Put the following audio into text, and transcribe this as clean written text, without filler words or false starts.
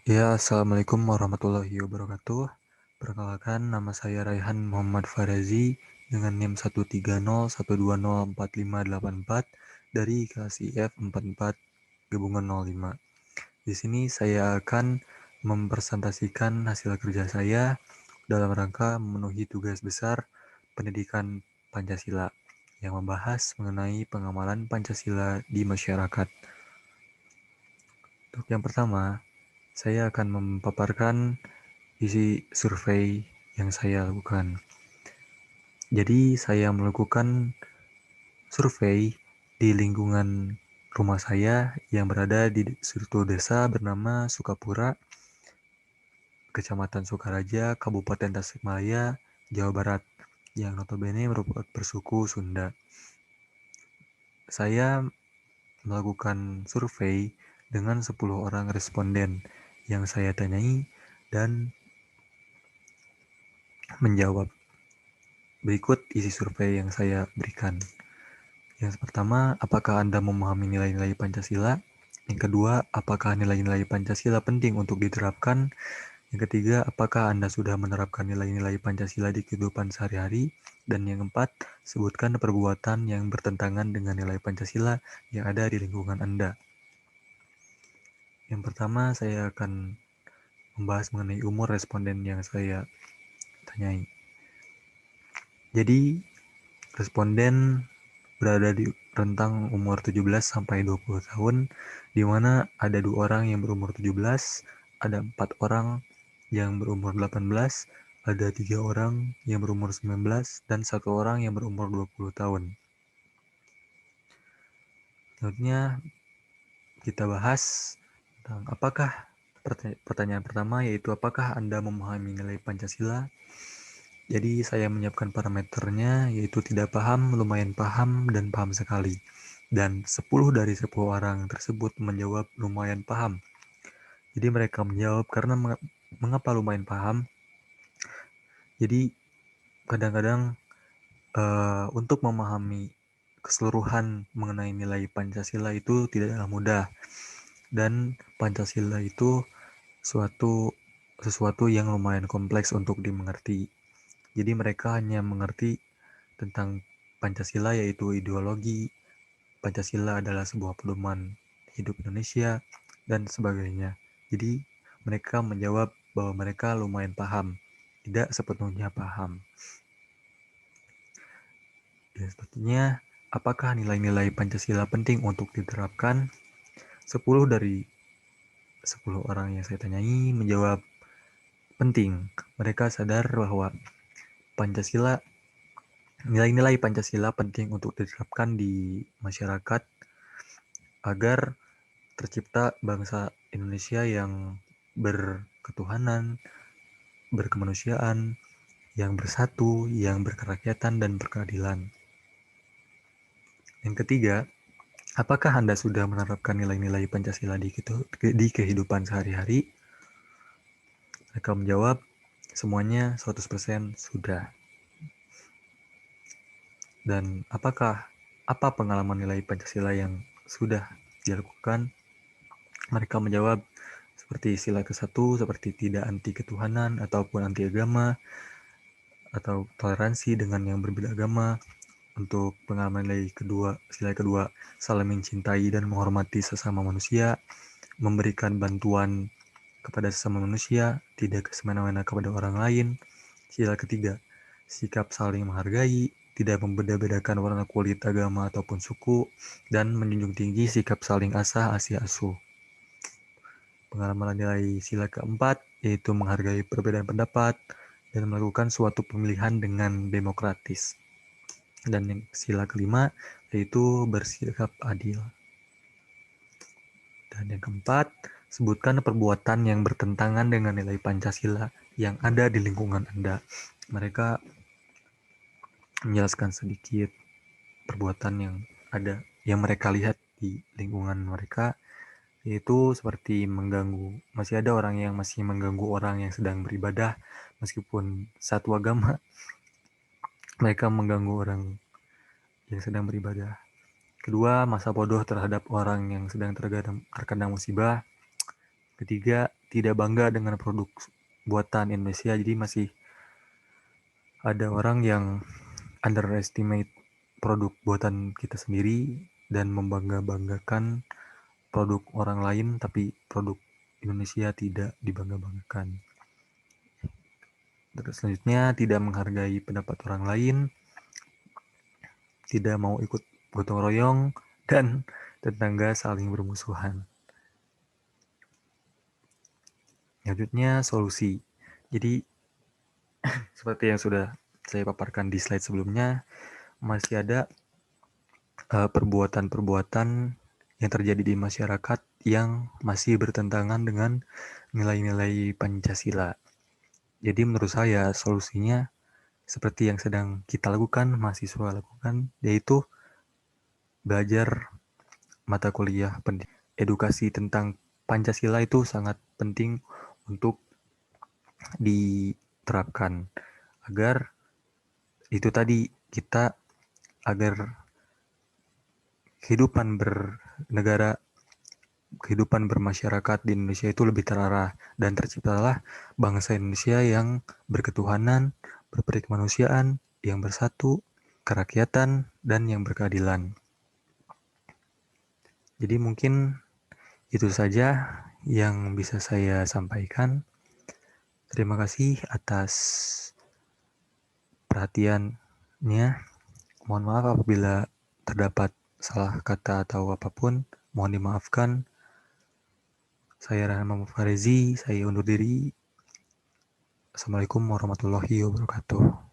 Ya, Assalamualaikum warahmatullahi wabarakatuh. Perkenalkan, nama saya Raihan Muhammad Farazi dengan NIM 13012045584 dari kelas IF 44 gabungan 05. Di sini saya akan mempresentasikan hasil kerja saya dalam rangka memenuhi tugas besar pendidikan Pancasila yang membahas mengenai pengamalan Pancasila di masyarakat. Untuk yang pertama, saya akan memaparkan isi survei yang saya lakukan. Jadi saya melakukan survei di lingkungan rumah saya yang berada di suatu desa bernama Sukapura, Kecamatan Sukaraja, Kabupaten Tasikmalaya, Jawa Barat, yang notabene merupakan bersuku Sunda. Saya melakukan survei dengan 10 orang responden yang saya tanyai dan menjawab. Berikut isi survei yang saya berikan. Yang pertama, apakah Anda memahami nilai-nilai Pancasila? Yang kedua, apakah nilai-nilai Pancasila penting untuk diterapkan? Yang ketiga, apakah Anda sudah menerapkan nilai-nilai Pancasila di kehidupan sehari-hari? Dan yang keempat, sebutkan perbuatan yang bertentangan dengan nilai Pancasila yang ada di lingkungan Anda. Yang pertama, saya akan membahas mengenai umur responden yang saya tanyai. Jadi, responden berada di rentang umur 17 sampai 20 tahun, di mana ada 2 orang yang berumur 17, ada 4 orang yang berumur 18, ada 3 orang yang berumur 19, dan 1 orang yang berumur 20 tahun. Selanjutnya kita bahas tentang pertanyaan pertama, yaitu apakah Anda memahami nilai Pancasila? Jadi saya menyiapkan parameternya, yaitu tidak paham, lumayan paham, dan paham sekali. Dan 10 dari 10 orang tersebut menjawab lumayan paham. Jadi mereka menjawab karena mengapa lumayan paham. Jadi kadang-kadang untuk memahami keseluruhan mengenai nilai Pancasila itu tidaklah mudah. Dan Pancasila itu sesuatu yang lumayan kompleks untuk dimengerti. Jadi mereka hanya mengerti tentang Pancasila, yaitu ideologi, Pancasila adalah sebuah pedoman hidup Indonesia, dan sebagainya. Jadi mereka menjawab bahwa mereka lumayan paham, tidak sepenuhnya paham. Dan sepertinya, apakah nilai-nilai Pancasila penting untuk diterapkan? 10 dari 10 orang yang saya tanyai menjawab penting. Mereka sadar bahwa Pancasila nilai-nilai Pancasila penting untuk diterapkan di masyarakat agar tercipta bangsa Indonesia yang berketuhanan, berkemanusiaan, yang bersatu, yang berkerakyatan, dan berkeadilan. Yang ketiga, apakah Anda sudah menerapkan nilai-nilai Pancasila di kehidupan sehari-hari? Mereka menjawab, semuanya 100% sudah. Dan apa pengalaman nilai Pancasila yang sudah dilakukan? Mereka menjawab seperti sila ke-1, seperti tidak anti ketuhanan ataupun anti agama, atau toleransi dengan yang berbeda agama. Untuk pengalaman sila kedua, saling mencintai dan menghormati sesama manusia, memberikan bantuan kepada sesama manusia, tidak semena-mena kepada orang lain. Sila ketiga, sikap saling menghargai, tidak membeda-bedakan warna kulit, agama, ataupun suku, dan menjunjung tinggi sikap saling asah asih asuh. Pengalaman nilai sila keempat, yaitu menghargai perbedaan pendapat dan melakukan suatu pemilihan dengan demokratis. Dan yang sila kelima, yaitu bersikap adil. Dan yang keempat, sebutkan perbuatan yang bertentangan dengan nilai Pancasila yang ada di lingkungan Anda. Mereka menjelaskan sedikit perbuatan yang ada, yang mereka lihat di lingkungan mereka, yaitu seperti masih ada orang yang masih mengganggu orang yang sedang beribadah, meskipun satu agama, mereka mengganggu orang yang sedang beribadah. Kedua, masa bodoh terhadap orang yang sedang terkena musibah. Ketiga, tidak bangga dengan produk buatan Indonesia. Jadi masih ada orang yang underestimate produk buatan kita sendiri dan membangga-banggakan produk orang lain, tapi produk Indonesia tidak dibangga-banggakan. Terus selanjutnya, tidak menghargai pendapat orang lain, tidak mau ikut gotong royong, dan tetangga saling bermusuhan. Selanjutnya, solusi. Jadi, seperti yang sudah saya paparkan di slide sebelumnya, masih ada perbuatan-perbuatan yang terjadi di masyarakat yang masih bertentangan dengan nilai-nilai Pancasila. Jadi menurut saya solusinya seperti yang sedang kita lakukan, mahasiswa lakukan, yaitu belajar mata kuliah edukasi tentang Pancasila itu sangat penting untuk diterapkan agar itu tadi kita agar kehidupan bernegara, kehidupan bermasyarakat di Indonesia itu lebih terarah dan terciptalah bangsa Indonesia yang berketuhanan, berperikemanusiaan, yang bersatu, kerakyatan, dan yang berkeadilan. Jadi mungkin itu saja yang bisa saya sampaikan. Terima kasih atas perhatiannya. Mohon maaf apabila terdapat salah kata atau apapun. Mohon dimaafkan. Saya Rahman Farezi, saya undur diri. Assalamualaikum warahmatullahi wabarakatuh.